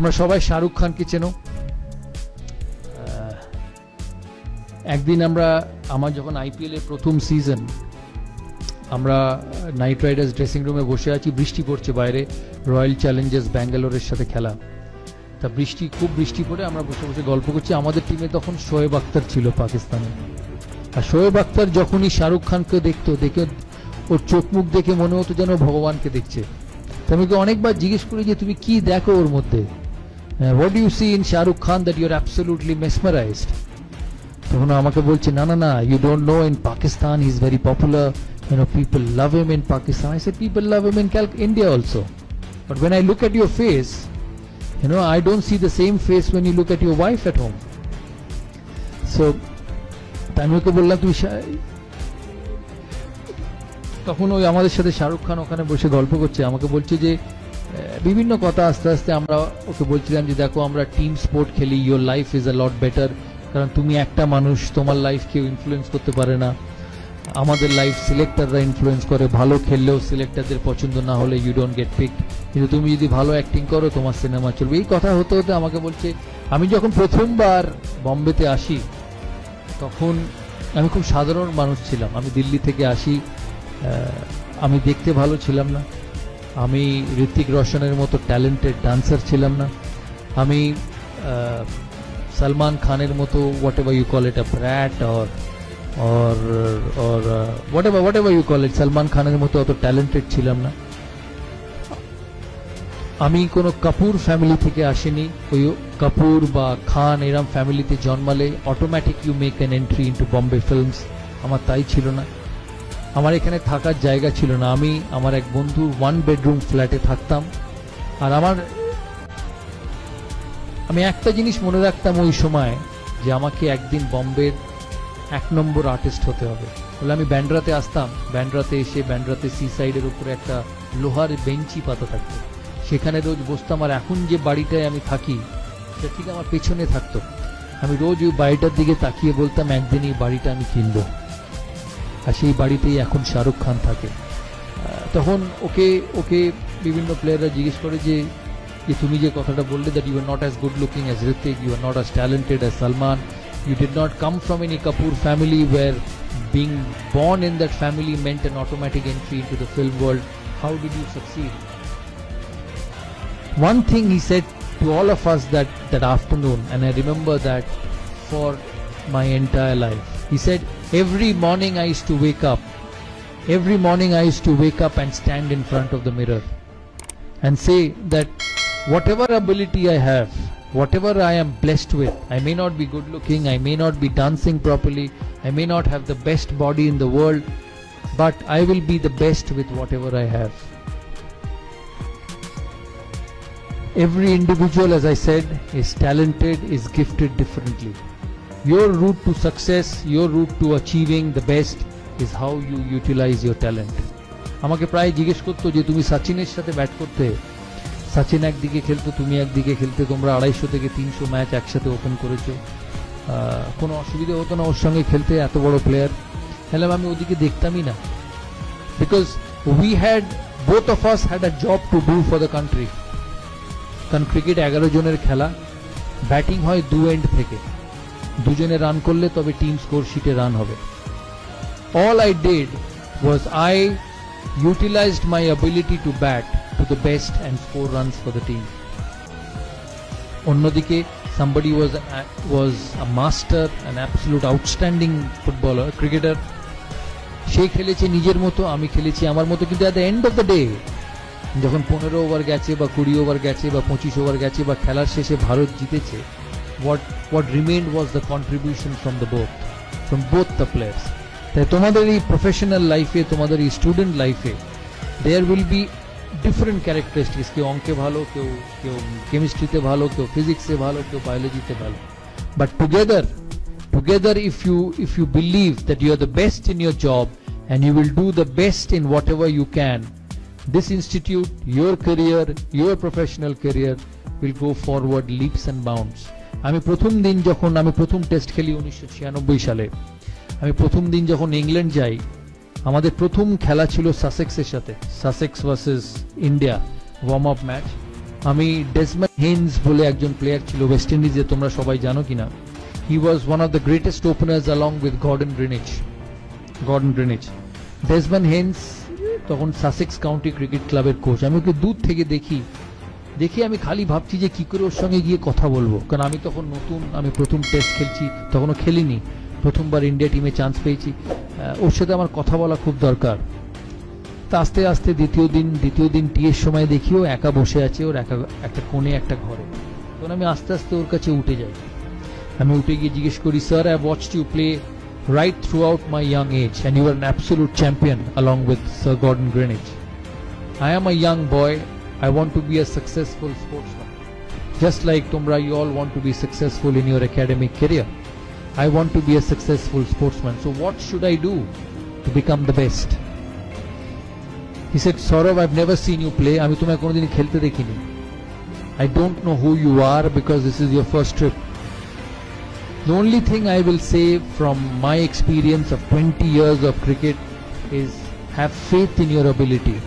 তোমরা সবাই শাহরুখ খানকে চেনো। একদিন আমার যখন আইপিএল এর প্রথম সিজন, আমরা নাইট রাইডার্স ড্রেসিং রুমে বসে আছি, বৃষ্টি পড়ছে বাইরে, রয়্যাল চ্যালেঞ্জার্স ব্যাঙ্গালোরের সাথে খেলা। তা খুব বৃষ্টি পড়ে আমরা বসে বসে গল্প করছি। আমাদের টিমে তখন শোয়েব আখতার ছিল পাকিস্তানে। আর শোয়েব আখতার যখনই শাহরুখ খানকে দেখে ওর চোখ মুখ দেখে মনে হতো যেন ভগবানকে দেখছে। তো আমি অনেকবার জিজ্ঞেস করি যে তুমি কি দেখো ওর মধ্যে, what do you see in Shahrukh Khan that you are absolutely mesmerized? তখন আমাকে বলছে না না না, you don't know, in Pakistan he's very popular, people love him in Pakistan. I said people love him in India also, but when I look at your face, I don't see the same face when you look at your wife at home. So আমি ওকে বললাম তুমি, তখন ওই আমাদের সাথে শাহরুখ খান ওখানে বসে গল্প করছে, আমাকে বলছে যে বিভিন্ন কথা। আস্তে আস্তে আমরা ওকে বলছিলাম যে দেখো আমরা টিম স্পোর্ট খেলি, your life is a lot better, কারণ তুমি একটা মানুষ, তোমার লাইফ কেউ ইনফ্লুয়েন্স করতে পারে না। আমাদের লাইফ সিলেক্টররা ইনফ্লুয়েন্স করে, ভালো খেললেও সিলেক্টরদের পছন্দ না হলে ইউ ডোন্ট গেট পিকড, কিন্তু তুমি যদি ভালো অ্যাক্টিং করো তোমার সিনেমা চলবে। এই কথা হতে হতে আমাকে বলছে আমি যখন প্রথমবার বম্বেতে আসি তখন আমি খুব সাধারণ মানুষ ছিলাম। আমি দিল্লি থেকে আসি, আমি দেখতে ভালো ছিলাম না, আমি ঋত্বিক রোশনের মতো ট্যালেন্টেড ডান্সার ছিলাম না, আমি সলমান খানের মতো whatever you call it a brat or whatever you call it, Salman খানের মতো অত ট্যালেন্টেড ছিলাম না। আমি কোনো কাপুর ফ্যামিলি থেকে আসিনি। ওই কাপুর বা খান এরম ফ্যামিলিতে জন্মালে automatic you make an entry into Bombay films. আমার তাই ছিল না, আমার এখানে থাকার জায়গা ছিল না। আমি আমার এক বন্ধু 1 bedroom ফ্ল্যাটে থাকতাম। আর আমি একটা জিনিস মনে রাখতাম ওই সময়, যে আমাকে একদিন বম্বের 1 নম্বর আর্টিস্ট হতে হবে। বলে আমি ব্যান্ড্রাতে আসতাম, ব্যান্ড্রাতে এসে ব্যান্ড্রাতে সি সাইডের উপরে একটা লোহার বেঞ্চি পাতা থাকতো, সেখানে রোজ বসতাম। আর এখন যে বাড়িটায় আমি থাকি সেটা ঠিক আমার পেছনে থাকতো। আমি রোজ ওই বাড়িটার দিকে তাকিয়ে বলতাম একদিন এই বাড়িটা আমি কিনবো, আর সেই বাড়িতেই এখন শাহরুখ খান থাকে। তখন ওকে বিভিন্ন প্লেয়াররা জিজ্ঞেস করে যে তুমি যে কথাটা বললে, that you are not as good looking as Hrithik, you are not as talented as Salman, you did not come from any Kapoor family where being born in that family meant an automatic entry into the film world. How did you succeed? One thing he said to all of us that afternoon, and I remember that for my entire life. He said, every morning I used to wake up and stand in front of the mirror and say that whatever ability I have, whatever I am blessed with, I may not be good looking, I may not be dancing properly, I may not have the best body in the world, but I will be the best with whatever I have. Every individual, as I said, is talented, is gifted differently. Your route to success, your route to achieving the best is how you utilize your talent. আমাকে প্রায় জিজ্ঞেস করতো যে তুমি সচিনের সাথে bat করতে, সচিন একদিকে খেলতো, তুমি একদিকে খেলতে, তোমরা 250 থেকে 300 ম্যাচ একসাথে ওপেন করেছো, কোনো অসুবিধা হতো না ওর সঙ্গে খেলতে, এত বড় প্লেয়ার। হ্যাঁ, আমি ওদিকে দেখতামই না, because both of us had a job to do for the country. কারণ ক্রিকেট 11 জনের খেলা, ব্যাটিং হয় 2 এন্ড থেকে, 2 জনে রান করলে তবে টিম স্কোর শিটে রান হবে। All I did was I utilized my ability to bat to the best and score runs for the team. Onnodike somebody was a master, an absolute outstanding footballer, cricketer. She খেলেছে নিজের মতো, আমি খেলেছি আমার মতো, কিন্তু at the end of the day যখন 15 over গেছে বা 20 ওভার গেছে বা 25 ওভার গেছে বা খেলার শেষে ভারত জিতেছে, what remained was the contribution from both the players. তাই তোমাদের এই প্রফেশনাল লাইফে, তোমাদের এই স্টুডেন্ট লাইফে there will be different characteristics. কেউ অঙ্কে ভালো, কেউ কেমিস্ট্রিতে ভালো, কেউ ফিজিক্সে ভালো, কেউ বায়োলজিতে ভালো, but together if you believe that you are the best in your job and you will do the best in whatever you can, this institute, your career, your professional career will go forward leaps and bounds. আমি প্রথম test খেলি 1996 সালে, আমি প্রথম দিন যখন England যাই, আমাদের প্রথম খেলা ছিল সাসেক্সের সাথে, Sussex versus India warm up match. আমি ডেসমন্ড হেইনস বলে একজন প্লেয়ার ছিল ওয়েস্ট ইন্ডিজে, তোমরা সবাই জানো কিনা। He was one of the greatest openers along with Gordon Greenidge. Desmond Haynes তখন সাসেক্স কাউন্টি ক্রিকেট ক্লাবের কোচ। আমি ওকে দূর থেকে দেখি আমি খালি ভাবছি যে কি করে ওর সঙ্গে গিয়ে কথা বলবো, কারণ আমি তখন নতুন, আমি প্রথম টেস্ট খেলছি, তখনও খেলিনি, প্রথমবার ইন্ডিয়া টিমে চান্স পেয়েছি। ওর সাথে আমার কথা বলা খুব দরকার। তা আস্তে আস্তে দ্বিতীয় দিন টিয়ের সময় দেখিও একা বসে আছে, ওর একটা কোণে একটা ঘরে। তখন আমি আস্তে আস্তে ওর কাছে উঠে যাই। আমি উঠে গিয়ে জিজ্ঞেস করি, sir, I watched you play right throughout my young age and you were an absolute champion along with Sir Gordon Greenidge. I am a young boy. I want to be a successful sportsman. Just like Tumra, you all want to be successful in your academic career. I want to be a successful sportsman. So what should I do to become the best? He said, Saurav, I've never seen you play. Ami tumhe kono din khelte dekhini. I don't know who you are because this is your first trip. The only thing I will say from my experience of 20 years of cricket is have faith in your ability.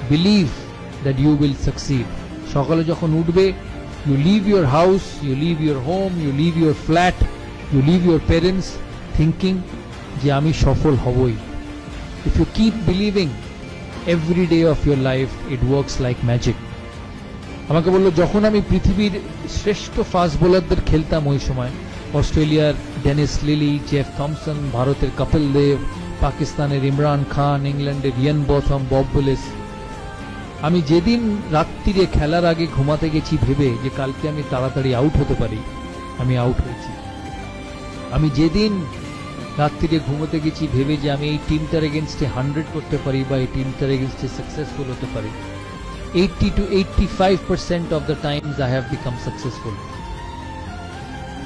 Believe that you will succeed. Sokale jokhon utbe, you leave your house, you leave your home, you leave your flat, you leave your parents thinking je ami সফল হবই. If you keep believing, every day of your life it works like magic. আমাকে বললো, যখন আমি পৃথিবীর শ্রেষ্ঠ fast বোলারদের খেলতাম ওই সময়, অস্ট্রেলিয়ার ডেনিস লিলি, জেফ থমসন, ভারতের কপিল দেব, পাকিস্তানের ইমরান খান, ইংল্যান্ডের ইয়ান বথম, বব উইলিস, আমি যেদিন রাত্রিরে খেলার আগে ঘুমাতে গেছি ভেবে যে কালকে আমি তাড়াতাড়ি আউট হতে পারি, আমি আউট হয়েছি। আমি যেদিন রাত্রিরে ঘুমোতে গেছি ভেবে যে আমি এই টিমটার এগেনস্টে 100 করতে পারি বা এই টিমটার এগেনস্টে সাকসেসফুল হতে পারি, 80 to 85% of the times I have become successful.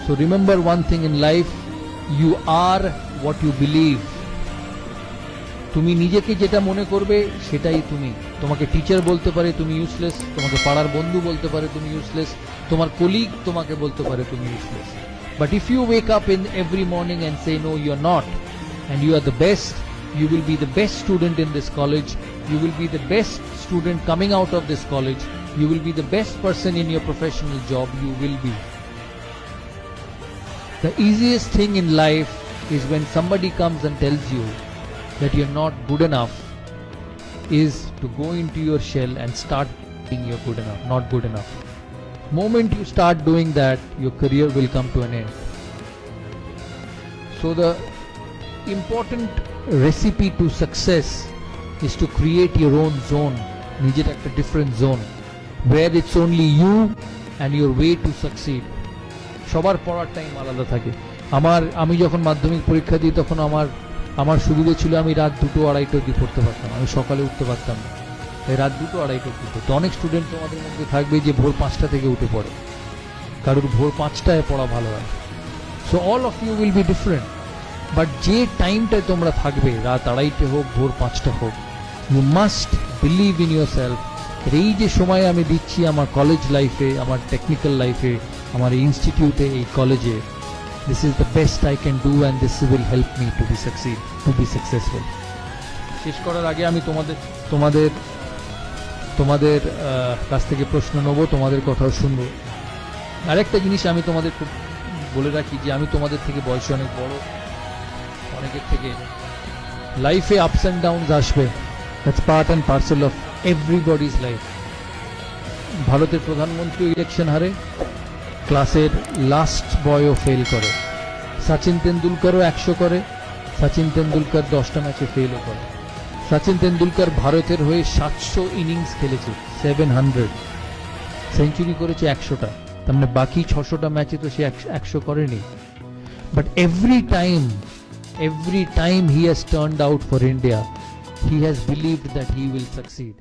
So remember one thing in life, you are what you believe. তুমি নিজেকে যেটা মনে করবে সেটাই তুমি। তোমাকে টিচার বলতে পারে তুমি ইউজলেস, তোমাকে পাড়ার বন্ধু বলতে পারে তুমি ইউজলেস, তোমার কলিগ তোমাকে বলতে পারে তুমি useless. But if you wake up in every morning and say no, you are not, and you are the best, you will be the best student in this college, you will be the best student coming out of this college, you will be the best person in your professional job, you will be. The easiest thing in life is when somebody comes and tells you that you're not good enough, is to go into your shell and start being you're good enough, not good enough. Moment you start doing that, your career will come to an end. So the important recipe to success is to create your own zone, nijer ekta different zone where it's only you and your way to succeed. সবার পড়ার time আলাদা থাকে। আমি যখন মাধ্যমিক পরীক্ষা দিই তখন আমার সুবিধা ছিল আমি রাত 2-2-2:30 অবধি পড়তে পারতাম, আমি সকালে উঠতে পারতাম না, তাই রাত 2-2-2:30 অবধি। তো অনেক স্টুডেন্ট তোমাদের মধ্যে থাকবে যে ভোর 5টা থেকে উঠে পড়ে, কারোর ভোর 5টায় পড়া ভালো হয়। So all of you will be different, but যে টাইমটায় তোমরা থাকবে, রাত 2:30 হোক ভোর 5টা হোক, you must believe in yourself. এই যে সময় আমি দিচ্ছি আমার কলেজ লাইফে, আমার টেকনিক্যাল লাইফে, আমার ইনস্টিটিউটে, এই কলেজে, this is the best I can do and this will help me to be successful. শেষ করার আগে আমি তোমাদের কাছ থেকে প্রশ্ন নেব, তোমাদের কথাও শুনবো। আরেকটা জিনিস আমি তোমাদের খুব বলে রাখি যে আমি তোমাদের থেকে বয়সে অনেক বড়, অনেকের থেকে লাইফে আপস অ্যান্ড ডাউনস আসবে, that's part and parcel of everybody's life. ভারতের প্রধানমন্ত্রী ইলেকশন হারে, ক্লাসের লাস্ট বয়ও ফেল করে, সচিন তেন্ডুলকারও 100 করে, সচিন তেন্ডুলকার 10টা ম্যাচে ফেলও করে। সচিন তেন্ডুলকার ভারতের হয়ে 700 ইনিংস খেলেছে, 700 সেঞ্চুরি করেছে 100টা, তার মানে বাকি 600টা ম্যাচে তো সে 100 করেনি। But every time he has turned out for India, he has believed that he will succeed.